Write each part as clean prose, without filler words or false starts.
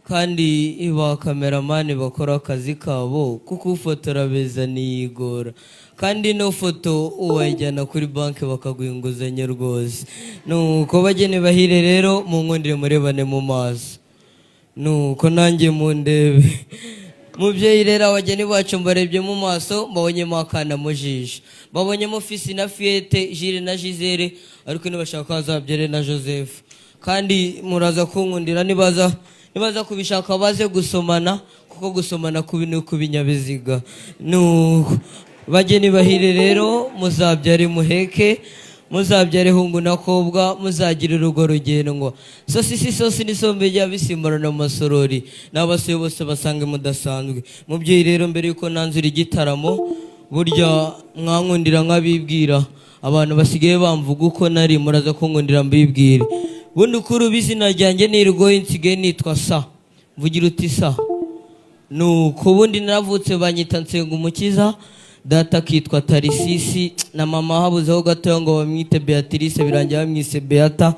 kandi ba kameramani bakora akazi kabo kuko ufotora beza niyigora kandi no foto uwajyana kuri banki bakaguha inguzanyo rwose. Nuko bageni bahire rero mu nkundire murebane mu maso, nuko nanjye mu ndebe. Mubyeyi rero abageni bacu mbarebye mu maso mbabonyemo akana mu jisho, mbabonyemo Fisi na Fiete, Jire na Gisele, ariko nibashaka hazabyere na Joseph. Kandi muraza kunkundira nibaza kubishaka baze gusomana kuko gusomana ku binyabiziga. Bageni bahire rero muzabyare muheke, muzabyare hungu na kobwa, muzagira urugo rugendwa. Sosi n'isombe rya bisimburana mu masorori, n'abasore bose basange mudasanzwe. Mubyeyi rero mbere yuko nanzura igitaramo, burya mwankundira nkabibwira abantu basigaye bamvuga uko nari, muraza kunkundira mbibwire. Bundi kuri bizina ryanjye nirgoye nsigaye nitwa Sa, mvugira uti Sa. Nuko bundi naravutse banyita Nsengumukiza, data kitwa Tarisisi, na mama habuzeho gatoya ngo bamwite Beatrice, birangira bamwise Beata,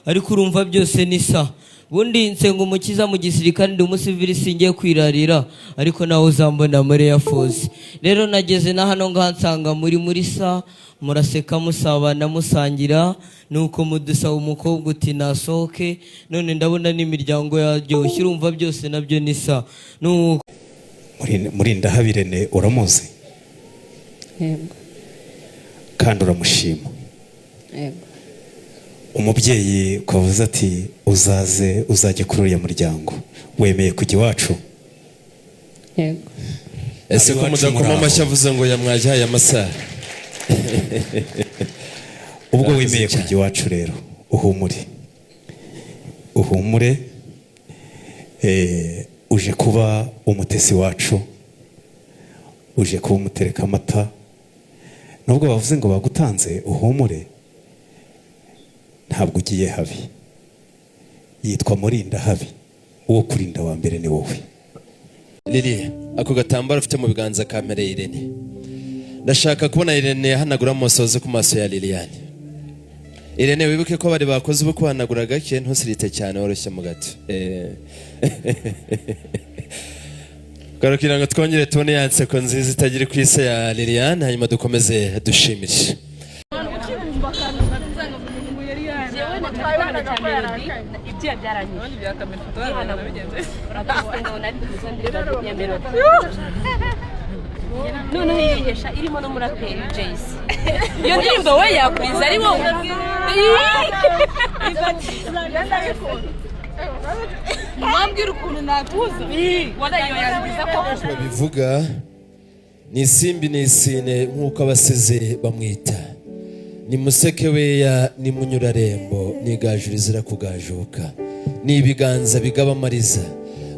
ariko urumva byose ni Sa. Bundi Nsengumukiza mu gisirikare ndi umusivili singiye kwirarira, ariko nawe uzambona muri Air Force. Rero nageze na hano ngansanga muri Sa, muraseka musabana musangira, nuko mudusaba umukobwa uti nasohoke, none ndabona n'imiryango yaryoshye, urumva byose nabyo ni Sa. Muri Ndahabirene uramuzi? Yego. Kandi uramushima? Yego. Umubyeyi kwavuze ati uzajye kuri uriya muryango, wemeye kujya iwacu? Yego. Ese ko mudakoma amashyi avuze ngo yamwajyaye amasaha? Ubwo wemeye kujya iwacu rero uhumure, uje kuba umutesi wacu, uje kuba umutereka amata. Nubwo bavuze ngo bagutanze uhumure, ntabwo ugiye habi. Yitwa Murinda habi, uwo kurinda wa mbere ni wowe. Lili, ako gatambaro ufite mu biganza kamere Irene, ndashaka kubona Irene yahanagura amosozi ku maso ya Liliane. Irene, wibuke ko bari bakoze ubwo kuhanagura gake, ntusirite cyane, woroshye mu gato. Garukira ngo twongere tubone ya nseko nziza itagira ku isi ya Liliane, hanyuma dukomeze dushimire. Noneho yihesha irimo no muraperi Jayce. Iyo ndirimbo we yakwiza ari wowe. Mwambwira ukuntu nakuza. Wala iyo yakwiza ko bivuga ni isimbi n'isine nk'uko abasize bamwita. Ni museke weya, ni munyurarembo, ni gajuru zira kugajuka, ni ibiganza bigaba amariza,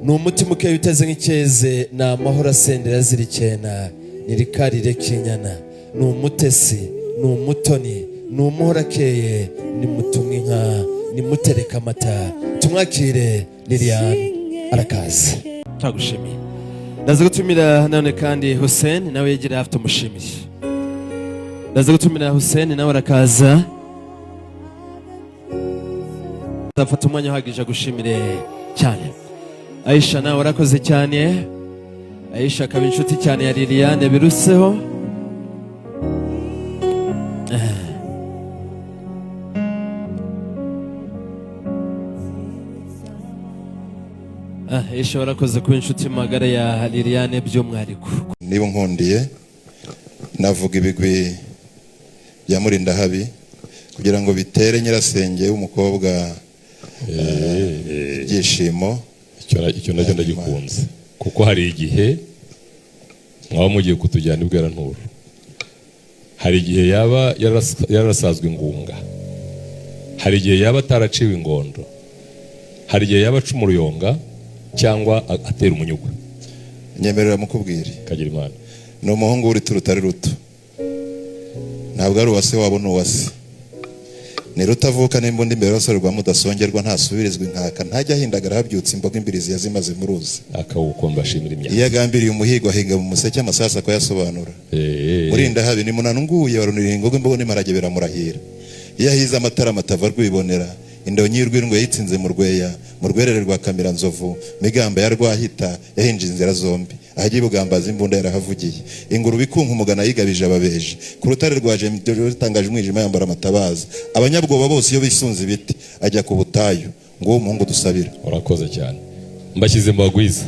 ni umutima ukeye uteze nk'icyeze, ni amahoro asendera zirikena, ni rikarire kinyana, ni umutesi, ni umutoni, ni umuhora akeye, ni mutumwe inka, ni mutereka amata. Tumwakire Liliane arakaza. Tagushimiye. Ndaza gutumira none kandi Hussein nawe yegera afite umushimire. Ndaza gutumira Hussein nawe arakaza. Ndafata umwanya uhagije gushimire cyane. Aisha nawe warakoze cyane. Aisha akaba inshuti cyane ya Liliane biruseho. Aisha warakoze kuba inshuti magara ya Liliane by'umwihariko. Niba nkundiye navuga ibigwi bya Murinda habi kugira ngo bitere nyirasenge w'umukobwa ibyishimo. Icyo nacyo ndagikunze kuko hari igihe mwaba mugiye kutujyana ibwera nturo, hari igihe yaba yarasazwe ingunga, hari igihe yaba ataraciwe ingondo, hari igihe yaba aca umuruyonga cyangwa atera umunyugwe. Nyemerera mukubwire kagira Imana ni umuhungu uri turutari ruto, ntabwo ari uwase wabo n'uwase, ni rutavuka n'imbunda imbere y'abasore rwa mudasongerwa, ntasubirizwa inkaka, ntajya ahindagara habyutse imboga imbirizi yazimaze mu ruzi, akawukomba ashimira imyaka. Iyo agambiriye umuhigo ahinga mu museke amasasa akayasobanura. Murinda habi ni munanunguye warunira ingogo imbogo n'imparage biramurahira. Iyo ahize amatara amatava rwibonera, indonyi y'urwirungu yayitsinze mu rweya, mu rwerere rwa Kamiranzovu, migamba ya Rwahita yahinje inzira zombi, ahagiye bugambaza imbunda yarahavugiye, ingurube ikunka umugana yigabije ababeje, ku rutare rwa Jemito rutangaje umwijima yambara amatabaza, abanyabwoba bose iyo bisunze ibiti ajya ku butayu, ngo uwo muhungu dusabira. urakoze cyane, mbashyize mu bagwiza.